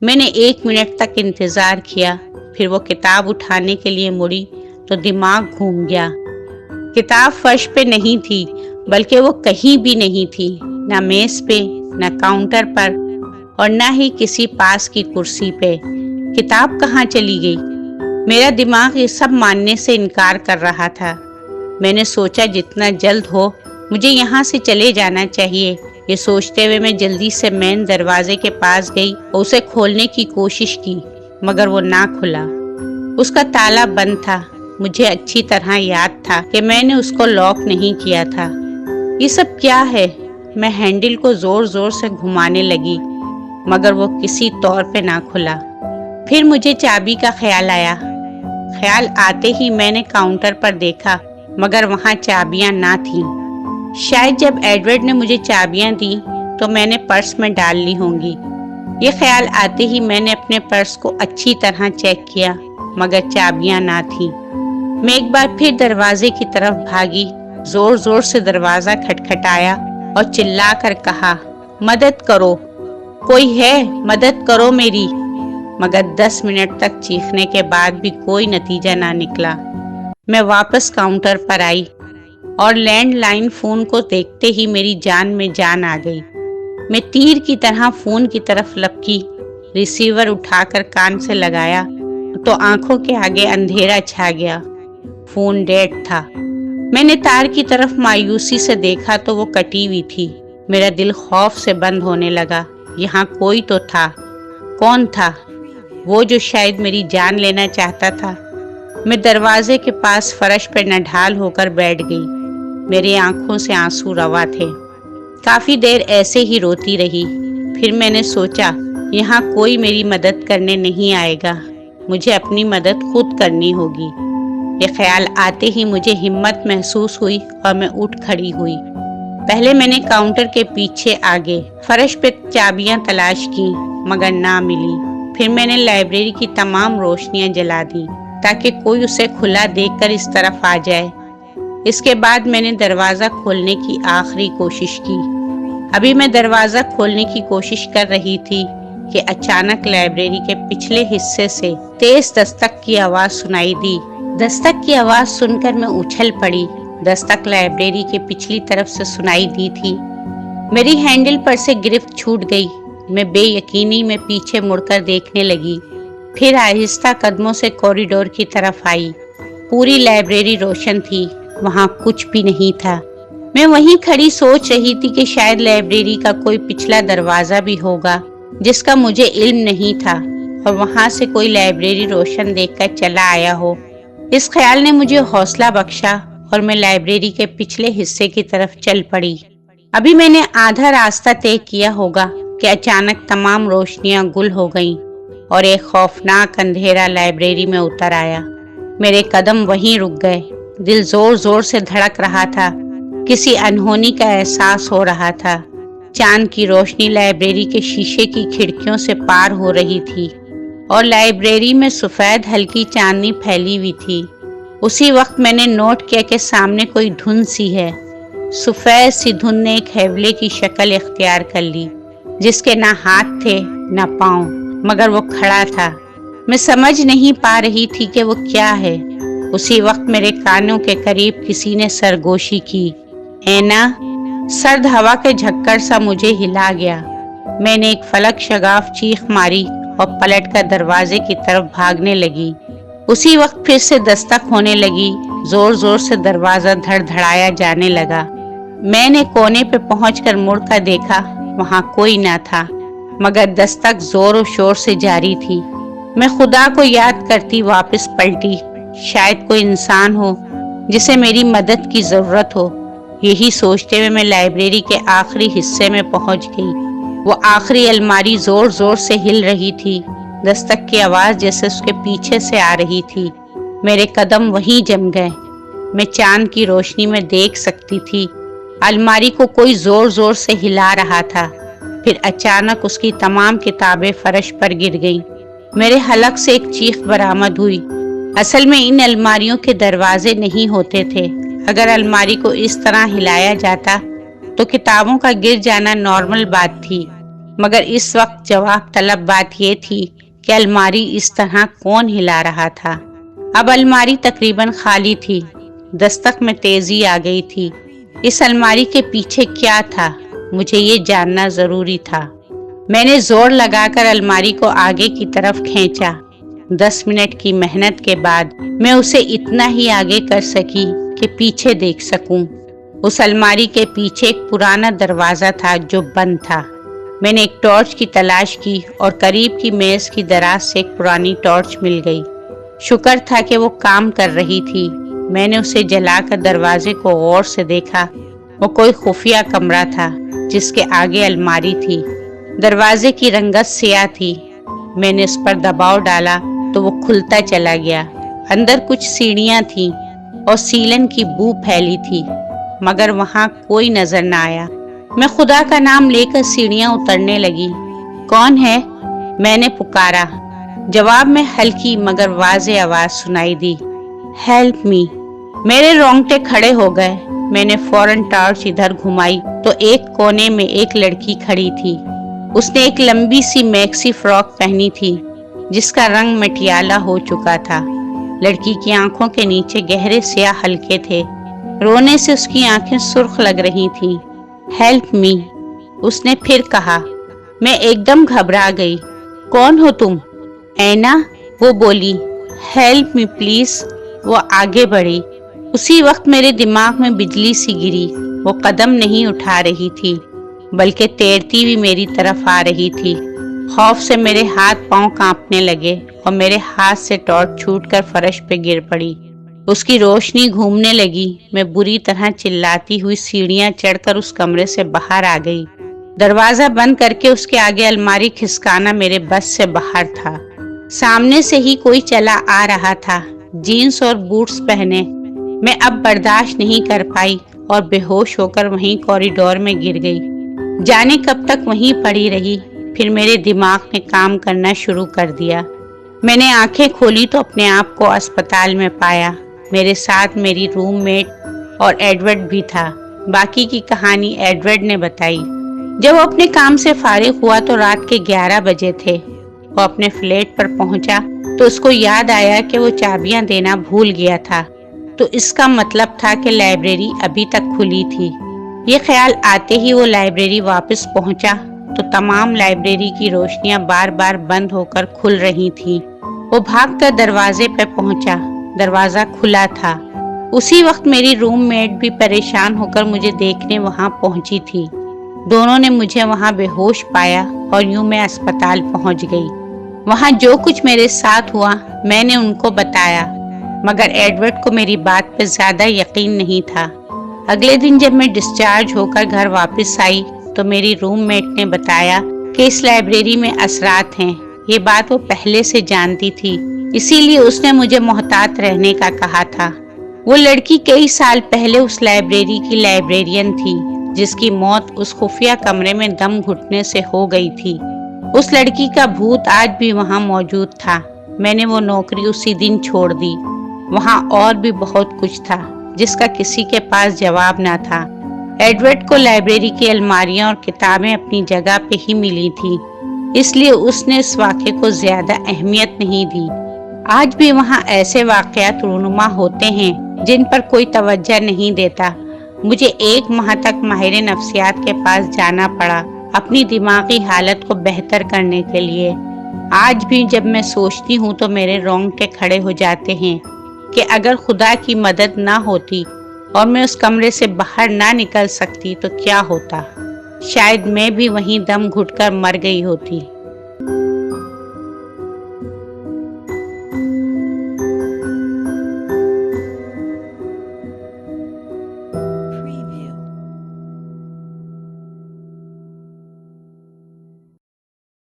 میں نے 1 منٹ تک انتظار کیا، پھر وہ کتاب اٹھانے کے لیے مڑی تو دماغ گھوم گیا۔ کتاب فرش پہ نہیں تھی، بلکہ وہ کہیں بھی نہیں تھی، نہ میز پہ، نہ کاؤنٹر پر، اور نہ ہی کسی پاس کی کرسی پہ۔ کتاب کہاں چلی گئی؟ میرا دماغ یہ سب ماننے سے انکار کر رہا تھا۔ میں نے سوچا جتنا جلد ہو مجھے یہاں سے چلے جانا چاہیے۔ یہ سوچتے ہوئے میں جلدی سے مین دروازے کے پاس گئی اور اسے کھولنے کی کوشش کی، مگر وہ نہ کھلا۔ اس کا تالا بند تھا۔ مجھے اچھی طرح یاد تھا کہ میں نے اس کو لاک نہیں کیا تھا۔ یہ سب کیا ہے؟ میں ہینڈل کو زور زور سے گھمانے لگی، مگر وہ کسی طور پہ نہ کھلا۔ پھر مجھے چابی کا خیال آیا۔ خیال آتے ہی میں نے کاؤنٹر پر دیکھا، مگر وہاں چابیاں نہ تھیں۔ شاید جب ایڈورڈ نے مجھے چابیاں دیں تو میں نے پرس میں ڈال لی ہوں گی۔ یہ خیال آتے ہی میں نے اپنے پرس کو اچھی طرح چیک کیا، مگر چابیاں نہ تھیں۔ میں ایک بار پھر دروازے کی طرف بھاگی، زور زور سے دروازہ کھٹکھٹایا اور چلا کر کہا، مدد کرو، کوئی ہے، مدد کرو میری۔ مگر 10 منٹ تک چیخنے کے بعد بھی کوئی نتیجہ نہ نکلا۔ میں واپس کاؤنٹر پر آئی اور لینڈ لائن فون کو دیکھتے ہی میری جان میں جان آ گئی۔ میں تیر کی طرح فون کی طرف لپکی، ریسیور اٹھا کر کان سے لگایا تو آنکھوں کے آگے اندھیرا چھا گیا۔ فون ڈیڈ تھا۔ میں نے تار کی طرف مایوسی سے دیکھا تو وہ کٹی ہوئی تھی۔ میرا دل خوف سے بند ہونے لگا۔ یہاں کوئی تو تھا۔ کون تھا؟ وہ جو شاید میری جان لینا چاہتا تھا۔ میں دروازے کے پاس فرش پر نڈھال ہو کر بیٹھ گئی۔ میری آنکھوں سے آنسو روا تھے۔ کافی دیر ایسے ہی روتی رہی۔ پھر میں نے سوچا یہاں کوئی میری مدد کرنے نہیں آئے گا، مجھے اپنی مدد خود کرنی ہوگی۔ یہ خیال آتے ہی مجھے ہمت محسوس ہوئی اور میں اٹھ کھڑی ہوئی۔ پہلے میں نے کاؤنٹر کے پیچھے آگے فرش پہ چابیاں تلاش کی، مگر نہ ملی۔ پھر میں نے لائبریری کی تمام روشنیاں جلا دیں تاکہ کوئی اسے کھلا دیکھ کر اس طرف آ جائے۔ اس کے بعد میں نے دروازہ کھولنے کی آخری کوشش کی۔ ابھی میں دروازہ کھولنے کی کوشش کر رہی تھی کہ اچانک لائبریری کے پچھلے حصے سے تیز دستک کی آواز سنائی دی۔ دستک کی آواز سن کر میں اچھل پڑی۔ دستک لائبریری کے پچھلی طرف سے سنائی دی تھی۔ میری ہینڈل پر سے گرفت چھوٹ گئی۔ میں بے یقینی میں پیچھے مڑ کر دیکھنے لگی، پھر آہستہ قدموں سے کوریڈور کی طرف آئی۔ پوری لائبریری روشن تھی، وہاں کچھ بھی نہیں تھا۔ میں وہیں کھڑی سوچ رہی تھی کہ شاید لائبریری کا کوئی پچھلا دروازہ بھی ہوگا جس کا مجھے علم نہیں تھا، اور وہاں سے کوئی لائبریری روشن دیکھ کر چلا آیا ہو۔ اس خیال نے مجھے حوصلہ بخشا اور میں لائبریری کے پچھلے حصے کی طرف چل پڑی۔ ابھی میں نے آدھا راستہ طے کیا ہوگا کہ اچانک تمام روشنیاں گل ہو گئیں اور ایک خوفناک اندھیرا لائبریری میں اتر آیا۔ میرے قدم وہیں رک گئے۔ دل زور زور سے دھڑک رہا تھا۔ کسی انہونی کا احساس ہو رہا تھا۔ چاند کی روشنی لائبریری کے شیشے کی کھڑکیوں سے پار ہو رہی تھی اور لائبریری میں سفید ہلکی چاندنی پھیلی ہوئی تھی۔ اسی وقت میں نے نوٹ کیا کہ سامنے کوئی دھند سی ہے۔ سفید سی دھند نے ایک حیولے کی شکل اختیار کر لی، جس کے نہ ہاتھ تھے نہ پاؤں، مگر وہ کھڑا تھا۔ میں سمجھ نہیں پا رہی تھی کہ وہ کیا ہے۔ اسی وقت میرے کانوں کے قریب کسی نے سرگوشی کی، اینا۔ سرد ہوا کے جھکڑ سا مجھے ہلا گیا۔ میں نے ایک فلک شگاف چیخ ماری اور پلٹ کر دروازے کی طرف بھاگنے لگی۔ اسی وقت پھر سے دستک ہونے لگی۔ زور زور سے دروازہ دھڑ دھڑایا جانے لگا۔ میں نے کونے پہ پہنچ کر مڑ کر دیکھا، وہاں کوئی نہ تھا، مگر دستک زور و شور سے جاری تھی۔ میں خدا کو یاد کرتی واپس پلٹی۔ شاید کوئی انسان ہو جسے میری مدد کی ضرورت ہو۔ یہی سوچتے ہوئے میں لائبریری کے آخری حصے میں پہنچ گئی۔ وہ آخری الماری زور زور سے ہل رہی تھی۔ دستک کی آواز جیسے اس کے پیچھے سے آ رہی تھی۔ میرے قدم وہیں جم گئے۔ میں چاند کی روشنی میں دیکھ سکتی تھی الماری کو کوئی زور زور سے ہلا رہا تھا۔ پھر اچانک اس کی تمام کتابیں فرش پر گر گئیں۔ میرے حلق سے ایک چیخ برآمد ہوئی۔ اصل میں ان الماریوں کے دروازے نہیں ہوتے تھے۔ اگر الماری کو اس طرح ہلایا جاتا تو کتابوں کا گر جانا نارمل بات تھی، مگر اس وقت جواب طلب بات یہ تھی کہ الماری اس طرح کون ہلا رہا تھا۔ اب الماری تقریباً خالی تھی۔ دستک میں تیزی آ گئی تھی۔ اس الماری کے پیچھے کیا تھا؟ مجھے یہ جاننا ضروری تھا۔ میں نے زور لگا کر الماری کو آگے کی طرف کھینچا۔ 10 منٹ کی محنت کے بعد میں اسے اتنا ہی آگے کر سکی کہ پیچھے دیکھ سکوں۔ اس الماری کے پیچھے ایک پرانا دروازہ تھا جو بند تھا۔ میں نے ایک ٹارچ کی تلاش کی اور قریب کی میز کی دراز سے ایک پرانی ٹارچ مل گئی۔ شکر تھا کہ وہ کام کر رہی تھی۔ میں نے اسے جلا کر دروازے کو غور سے دیکھا۔ وہ کوئی خفیہ کمرہ تھا جس کے آگے الماری تھی۔ دروازے کی رنگت سیاہ تھی۔ میں نے اس پر دباؤ ڈالا تو وہ کھلتا چلا گیا۔ اندر کچھ سیڑھیاں تھیں اور سیلن کی بو پھیلی تھی، مگر وہاں کوئی نظر نہ آیا۔ میں خدا کا نام لے کر سیڑھیاں اترنے لگی۔ کون ہے؟ میں نے پکارا۔ جواب میں ہلکی مگر واضح آواز سنائی دی، ہیلپ می۔ میرے رونگٹے کھڑے ہو گئے۔ میں نے فوراً ٹارچ ادھر گھمائی تو ایک کونے میں ایک لڑکی کھڑی تھی۔ اس نے ایک لمبی سی میکسی فراک پہنی تھی جس کا رنگ مٹیالہ ہو چکا تھا۔ لڑکی کی آنکھوں کے نیچے گہرے سیاہ حلقے تھے۔ رونے سے اس کی آنکھیں سرخ لگ رہی تھیں۔ ہیلپ می، اس نے پھر کہا۔ میں ایک دم گھبرا گئی۔ کون ہو تم؟ اینا، وہ بولی۔ Help me please. وہ آگے بڑھی۔ اسی وقت میرے دماغ میں بجلی سی گری۔ وہ قدم نہیں اٹھا رہی تھی بلکہ تیرتی ہوئی میری طرف آ رہی تھی۔ خوف سے میرے ہاتھ پاؤں کانپنے لگے اور میرے ہاتھ سے ٹارچ چھوٹ کر فرش پہ گر پڑی۔ اس کی روشنی گھومنے لگی۔ میں بری طرح چلاتی ہوئی سیڑھیاں چڑھ کر اس کمرے سے باہر آ گئی۔ دروازہ بند کر کے اس کے آگے الماری کھسکانا میرے بس سے باہر تھا۔ سامنے سے ہی کوئی چلا آ رہا تھا، جینس اور بوٹس پہنے۔ میں اب برداشت نہیں کر پائی اور بے ہوش ہو کر وہیں کوریڈور میں گر گئی۔ جانے کب تک وہیں پڑی رہی۔ پھر میرے دماغ نے کام کرنا شروع کر دیا۔ میں نے آنکھیں کھولی تو اپنے آپ کو اسپتال میں پایا۔ میرے ساتھ میری روم میٹ اور ایڈورڈ بھی تھا۔ باقی کی کہانی ایڈورڈ نے بتائی۔ جب وہ اپنے کام سے فارغ ہوا تو رات کے 11 بجے تھے۔ وہ اپنے فلیٹ پر پہنچا تو اس کو یاد آیا کہ وہ چابیاں دینا بھول گیا تھا، تو اس کا مطلب تھا کہ لائبریری ابھی تک کھلی تھی۔ یہ خیال آتے ہی وہ لائبریری واپس پہنچا تو تمام لائبریری کی روشنیاں بار بار بند ہو کر کھل رہی تھیں۔ وہ بھاگ کر دروازے پہ پہنچا۔ دروازہ کھلا تھا۔ اسی وقت میری روم میٹ بھی پریشان ہو کر مجھے دیکھنے وہاں پہنچی تھی۔ دونوں نے مجھے وہاں بے ہوش پایا اور یوں میں اسپتال پہنچ گئی۔ وہاں جو کچھ میرے ساتھ ہوا میں نے ان کو بتایا، مگر ایڈورڈ کو میری بات پہ زیادہ یقین نہیں تھا۔ اگلے دن جب میں ڈسچارج ہو کر گھر واپس آئی تو میری روم میٹ نے بتایا کہ اس لائبریری میں اثرات ہیں۔ یہ بات وہ پہلے سے جانتی تھی، اسی لیے اس نے مجھے محتاط رہنے کا کہا تھا۔ وہ لڑکی کئی سال پہلے اس لائبریری کی لائبریرین تھی جس کی موت اس خفیہ کمرے میں دم گھٹنے سے ہو گئی تھی۔ اس لڑکی کا بھوت آج بھی وہاں موجود تھا۔ میں نے وہ نوکری اسی دن چھوڑ دی۔ وہاں اور بھی بہت کچھ تھا جس کا کسی کے پاس جواب نہ تھا۔ ایڈورڈ کو لائبریری کی الماریاں اور کتابیں اپنی جگہ پہ ہی ملی تھی، اس لیے اس نے اس واقعے کو زیادہ اہمیت نہیں دی۔ آج بھی وہاں ایسے واقعات رونما ہوتے ہیں جن پر کوئی توجہ نہیں دیتا۔ مجھے 1 ماہ تک ماہر نفسیات کے پاس جانا پڑا اپنی دماغی حالت کو بہتر کرنے کے لیے۔ آج بھی جب میں سوچتی ہوں تو میرے رونگٹے کھڑے ہو جاتے ہیں کہ اگر خدا کی مدد نہ ہوتی اور میں اس کمرے سے باہر نہ نکل سکتی تو کیا ہوتا؟ شاید میں بھی وہیں دم گھٹ کر مر گئی ہوتی۔